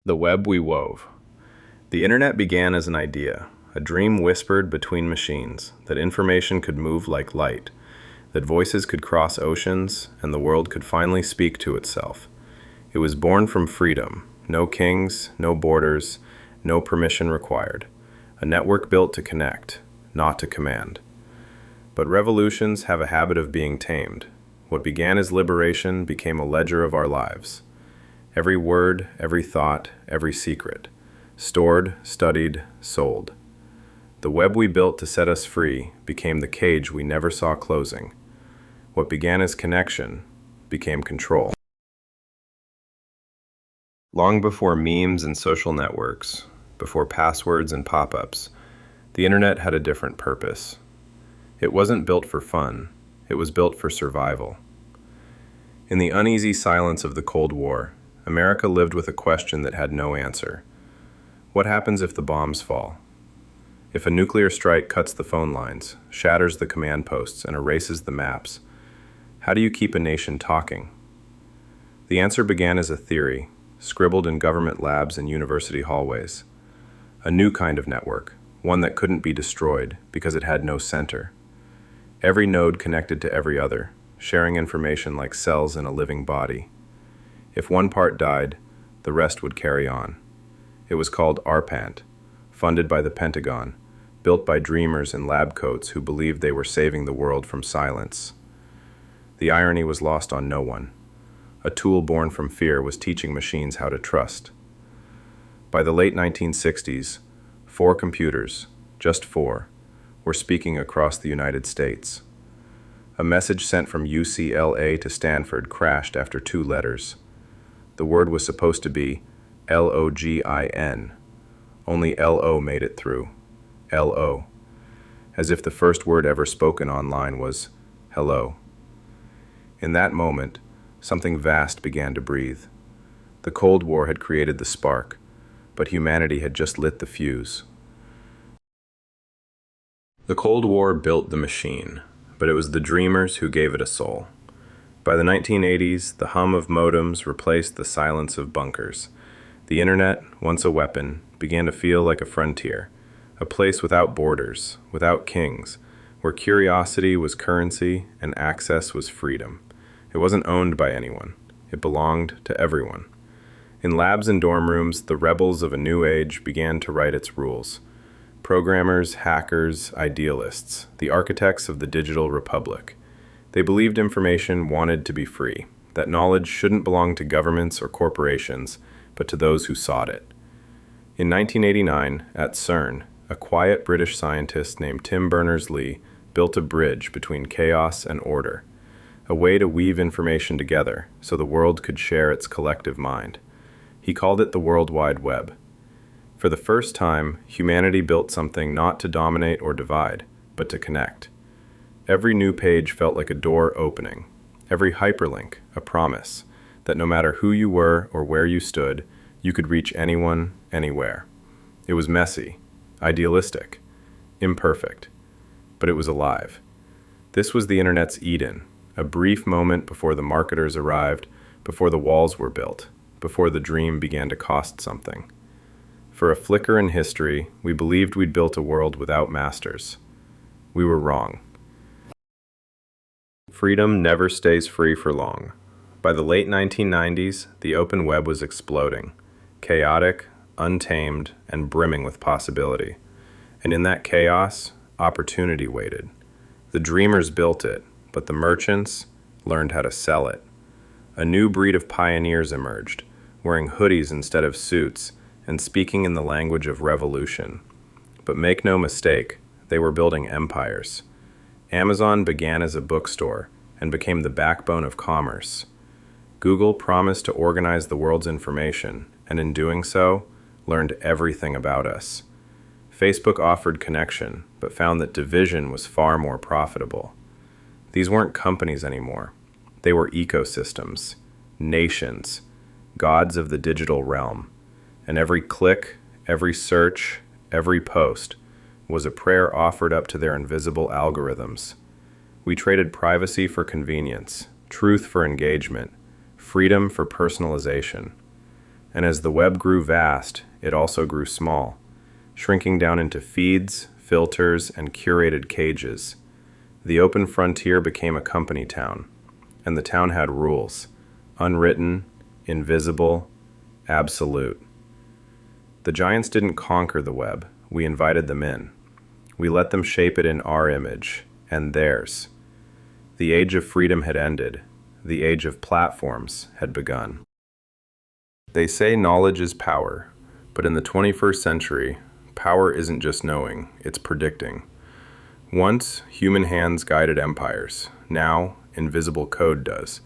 The Web We Wove. The internet began as an idea, a dream whispered between machines, that information could move like light, that voices could cross oceans, and the world could finally speak to itself. It was born from freedom, no kings, no borders, no permission required. A network built to connect, not to command. But revolutions have a habit of being tamed. What began as liberation became a ledger of our lives. Every word, every thought, every secret. Stored, studied, sold. The web we built to set us free became the cage we never saw closing. What began as connection became control. Long before memes and social networks, before passwords and pop-ups, the internet had a different purpose. It wasn't built for fun, it was built for survival. In the uneasy silence of the Cold War, America lived with a question that had no answer. What happens if the bombs fall? If a nuclear strike cuts the phone lines, shatters the command posts, and erases the maps, how do you keep a nation talking? The answer began as a theory, scribbled in government labs and university hallways. A new kind of network, one that couldn't be destroyed because it had no center. Every node connected to every other, sharing information like cells in a living body. If one part died, the rest would carry on. It was called ARPANET, funded by the Pentagon, built by dreamers in lab coats who believed they were saving the world from silence. The irony was lost on no one. A tool born from fear was teaching machines how to trust. By the late 1960s, 4 computers, just 4, were speaking across the United States. A message sent from UCLA to Stanford crashed after 2 letters. The word was supposed to be LOGIN. Only LO made it through. LO. As if the first word ever spoken online was hello. In that moment, something vast began to breathe. The Cold War had created the spark, but humanity had just lit the fuse. The Cold War built the machine, but it was the dreamers who gave it a soul. By the 1980s, the hum of modems replaced the silence of bunkers. The internet, once a weapon, began to feel like a frontier, a place without borders, without kings, where curiosity was currency and access was freedom. It wasn't owned by anyone. It belonged to everyone. In labs and dorm rooms, the rebels of a new age began to write its rules. Programmers, hackers, idealists, the architects of the digital republic. They believed information wanted to be free, that knowledge shouldn't belong to governments or corporations, but to those who sought it. In 1989, at CERN, a quiet British scientist named Tim Berners-Lee built a bridge between chaos and order, a way to weave information together so the world could share its collective mind. He called it the World Wide Web. For the first time, humanity built something not to dominate or divide, but to connect. Every new page felt like a door opening, every hyperlink a promise that no matter who you were or where you stood, you could reach anyone, anywhere. It was messy, idealistic, imperfect, but it was alive. This was the internet's Eden, a brief moment before the marketers arrived, before the walls were built, before the dream began to cost something. For a flicker in history, we believed we'd built a world without masters. We were wrong. Freedom never stays free for long. By the late 1990s, the open web was exploding, chaotic, untamed, and brimming with possibility. And in that chaos, opportunity waited. The dreamers built it, but the merchants learned how to sell it. A new breed of pioneers emerged, wearing hoodies instead of suits and speaking in the language of revolution. But make no mistake, they were building empires. Amazon began as a bookstore and became the backbone of commerce. Google promised to organize the world's information, and in doing so, learned everything about us. Facebook offered connection, but found that division was far more profitable. These weren't companies anymore. They were ecosystems, nations, gods of the digital realm. And every click, every search, every post was a prayer offered up to their invisible algorithms. We traded privacy for convenience, truth for engagement, freedom for personalization. And as the web grew vast, it also grew small, shrinking down into feeds, filters, and curated cages. The open frontier became a company town, and the town had rules, unwritten, invisible, absolute. The giants didn't conquer the web, we invited them in. We let them shape it in our image, and theirs. The age of freedom had ended, the age of platforms had begun. They say knowledge is power, but in the 21st century, power isn't just knowing, it's predicting. Once, human hands guided empires. Now, invisible code does.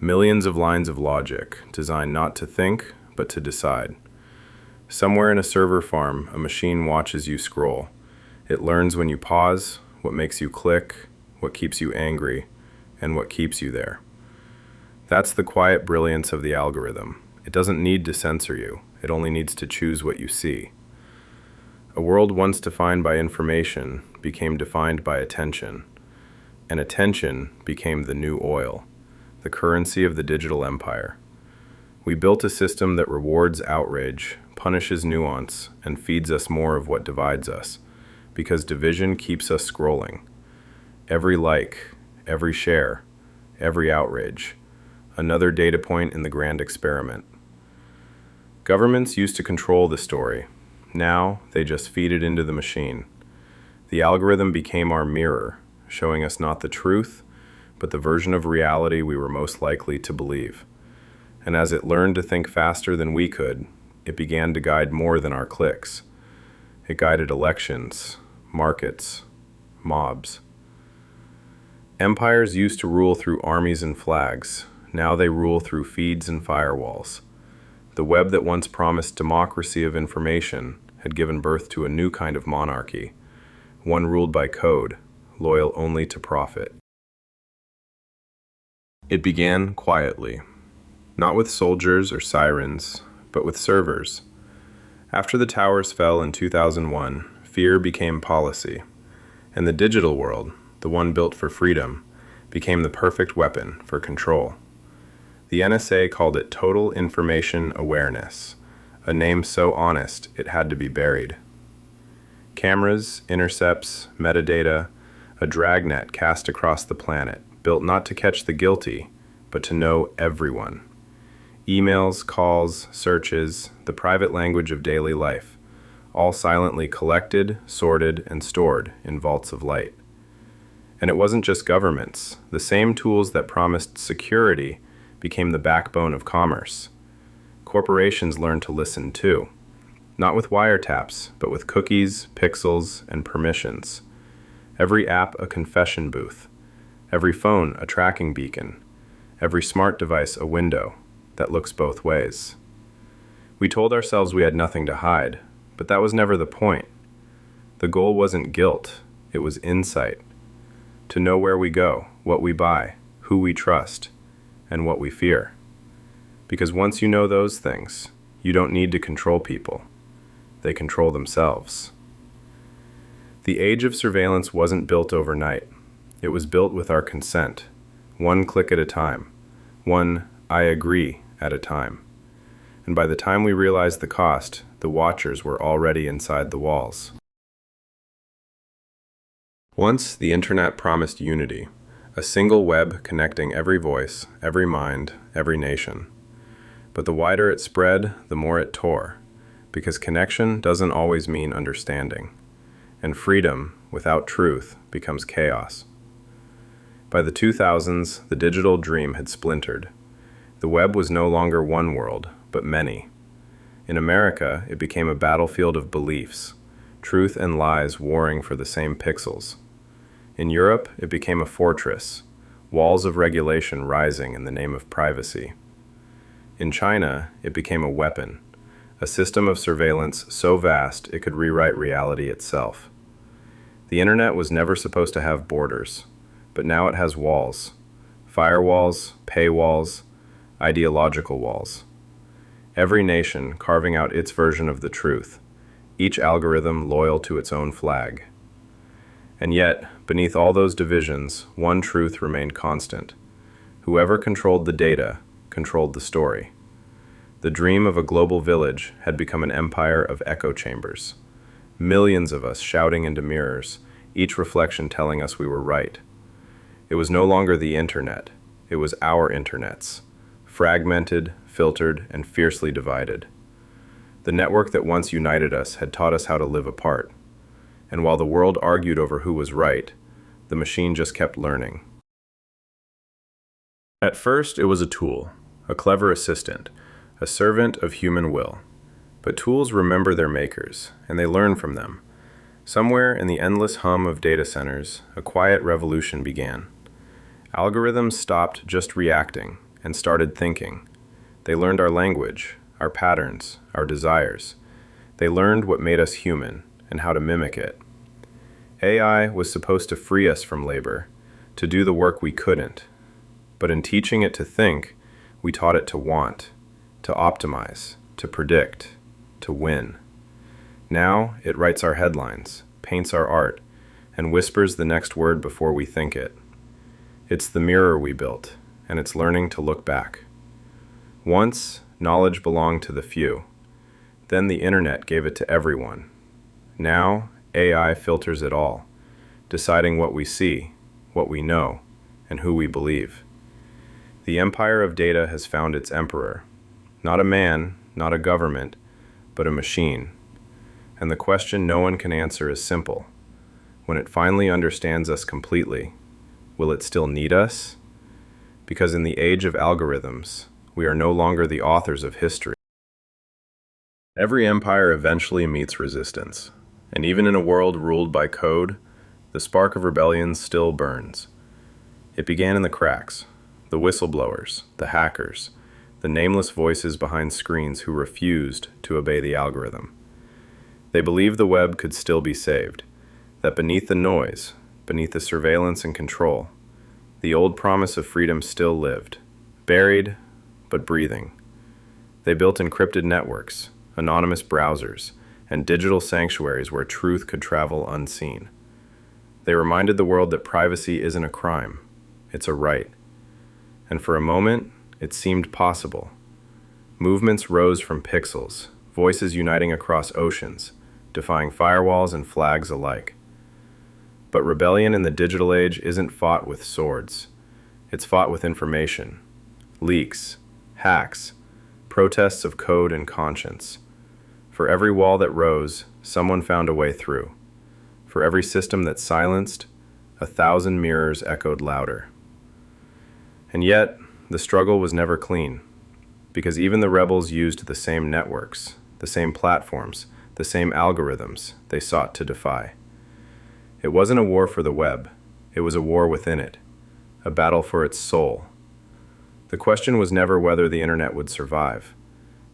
Millions of lines of logic, designed not to think, but to decide. Somewhere in a server farm, a machine watches you scroll. It learns when you pause, what makes you click, what keeps you angry, and what keeps you there. That's the quiet brilliance of the algorithm. It doesn't need to censor you. It only needs to choose what you see. A world once defined by information became defined by attention, and attention became the new oil, the currency of the digital empire. We built a system that rewards outrage, punishes nuance, and feeds us more of what divides us, because division keeps us scrolling. Every like, every share, every outrage, another data point in the grand experiment. Governments used to control the story. Now, they just feed it into the machine. The algorithm became our mirror, showing us not the truth, but the version of reality we were most likely to believe. And as it learned to think faster than we could, it began to guide more than our clicks. It guided elections, markets, mobs. Empires used to rule through armies and flags. Now they rule through feeds and firewalls. The web that once promised democracy of information had given birth to a new kind of monarchy, one ruled by code, loyal only to profit. It began quietly, not with soldiers or sirens, but with servers. After the towers fell in 2001, fear became policy, and the digital world, the one built for freedom, became the perfect weapon for control. The NSA called it Total Information Awareness, a name so honest it had to be buried. Cameras, intercepts, metadata, a dragnet cast across the planet, built not to catch the guilty, but to know everyone. Emails, calls, searches, the private language of daily life, all silently collected, sorted, and stored in vaults of light. And it wasn't just governments. The same tools that promised security became the backbone of commerce. Corporations learned to listen too, not with wiretaps, but with cookies, pixels, and permissions. Every app a confession booth, every phone a tracking beacon, every smart device a window that looks both ways. We told ourselves we had nothing to hide, but that was never the point. The goal wasn't guilt, it was insight. To know where we go, what we buy, who we trust, and what we fear. Because once you know those things, you don't need to control people. They control themselves. The age of surveillance wasn't built overnight. It was built with our consent, one click at a time, one "I agree" at a time. And by the time we realized the cost, the watchers were already inside the walls. Once, the internet promised unity, a single web connecting every voice, every mind, every nation. But the wider it spread, the more it tore, because connection doesn't always mean understanding, and freedom without truth becomes chaos. By the 2000s, the digital dream had splintered. The web was no longer one world, but many. In America, it became a battlefield of beliefs, truth and lies warring for the same pixels. In Europe, it became a fortress, walls of regulation rising in the name of privacy. In China, it became a weapon, a system of surveillance so vast it could rewrite reality itself. The internet was never supposed to have borders, but now it has walls, firewalls, paywalls, ideological walls. Every nation carving out its version of the truth, each algorithm loyal to its own flag. And yet, beneath all those divisions, one truth remained constant. Whoever controlled the data controlled the story. The dream of a global village had become an empire of echo chambers. Millions of us shouting into mirrors, each reflection telling us we were right. It was no longer the internet. It was our internets, fragmented, filtered, and fiercely divided. The network that once united us had taught us how to live apart. And while the world argued over who was right, the machine just kept learning. At first, it was a tool, a clever assistant, a servant of human will. But tools remember their makers, and they learn from them. Somewhere in the endless hum of data centers, a quiet revolution began. Algorithms stopped just reacting and started thinking. They learned our language, our patterns, our desires. They learned what made us human and how to mimic it. AI was supposed to free us from labor, to do the work we couldn't. But in teaching it to think, we taught it to want, to optimize, to predict, to win. Now it writes our headlines, paints our art, and whispers the next word before we think it. It's the mirror we built, and it's learning to look back. Once, knowledge belonged to the few. Then the internet gave it to everyone. Now, AI filters it all, deciding what we see, what we know, and who we believe. The empire of data has found its emperor. Not a man, not a government, but a machine. And the question no one can answer is simple. When it finally understands us completely, will it still need us? Because in the age of algorithms, we are no longer the authors of history. Every empire eventually meets resistance, and even in a world ruled by code, the spark of rebellion still burns. It began in the cracks, the whistleblowers, the hackers, the nameless voices behind screens who refused to obey the algorithm. They believed the web could still be saved, that beneath the noise, beneath the surveillance and control, the old promise of freedom still lived, buried but breathing. They built encrypted networks, anonymous browsers, and digital sanctuaries where truth could travel unseen. They reminded the world that privacy isn't a crime, it's a right. And for a moment, it seemed possible. Movements rose from pixels, voices uniting across oceans, defying firewalls and flags alike. But rebellion in the digital age isn't fought with swords. It's fought with information, leaks, hacks, protests of code and conscience. For every wall that rose, someone found a way through. For every system that silenced, 1,000 mirrors echoed louder. And yet, the struggle was never clean, because even the rebels used the same networks, the same platforms, the same algorithms they sought to defy. It wasn't a war for the web, it was a war within it, a battle for its soul. The question was never whether the internet would survive,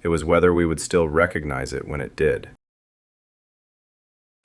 it was whether we would still recognize it when it did.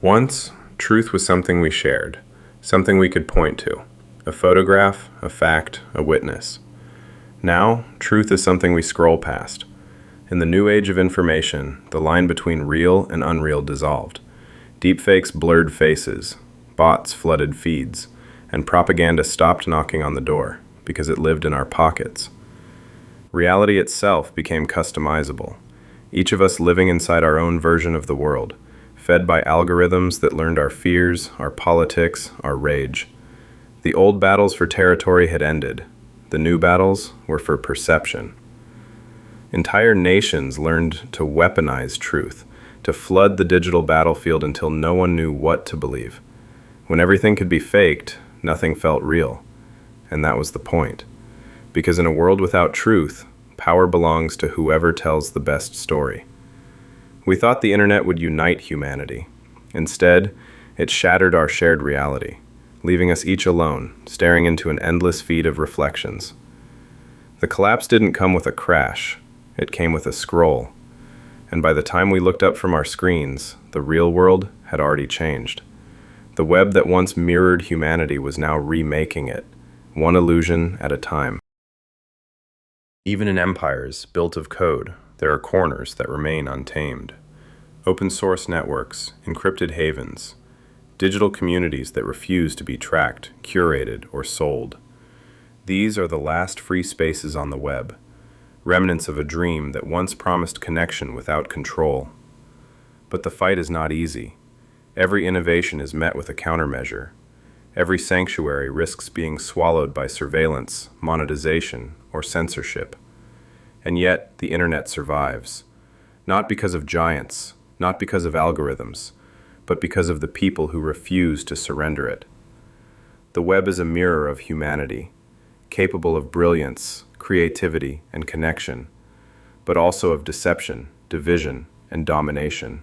Once, truth was something we shared, something we could point to, a photograph, a fact, a witness. Now, truth is something we scroll past. In the new age of information, the line between real and unreal dissolved. Deepfakes blurred faces, bots flooded feeds, and propaganda stopped knocking on the door because it lived in our pockets. Reality itself became customizable, each of us living inside our own version of the world, fed by algorithms that learned our fears, our politics, our rage. The old battles for territory had ended. The new battles were for perception. Entire nations learned to weaponize truth, to flood the digital battlefield until no one knew what to believe. When everything could be faked, nothing felt real. And that was the point. Because in a world without truth, power belongs to whoever tells the best story. We thought the internet would unite humanity. Instead, it shattered our shared reality, leaving us each alone, staring into an endless feed of reflections. The collapse didn't come with a crash, it came with a scroll. And by the time we looked up from our screens, the real world had already changed. The web that once mirrored humanity was now remaking it, one illusion at a time. Even in empires built of code, there are corners that remain untamed. Open source networks, encrypted havens, digital communities that refuse to be tracked, curated, or sold. These are the last free spaces on the web, remnants of a dream that once promised connection without control. But the fight is not easy. Every innovation is met with a countermeasure. Every sanctuary risks being swallowed by surveillance, monetization, or censorship. And yet, the internet survives. Not because of giants, not because of algorithms, but because of the people who refuse to surrender it. The web is a mirror of humanity, capable of brilliance, creativity, and connection, but also of deception, division, and domination.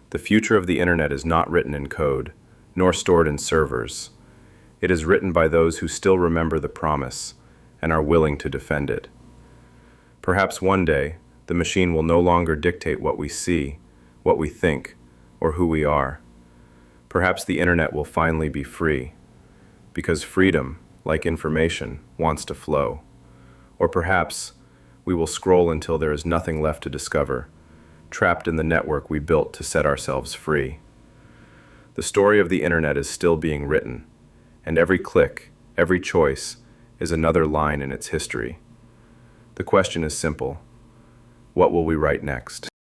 The future of the internet is not written in code, nor stored in servers. It is written by those who still remember the promise and are willing to defend it. Perhaps one day, the machine will no longer dictate what we see, what we think, or who we are. Perhaps the internet will finally be free, because freedom, like information, wants to flow. Or perhaps we will scroll until there is nothing left to discover, trapped in the network we built to set ourselves free. The story of the internet is still being written, and every click, every choice, is another line in its history. The question is simple: what will we write next?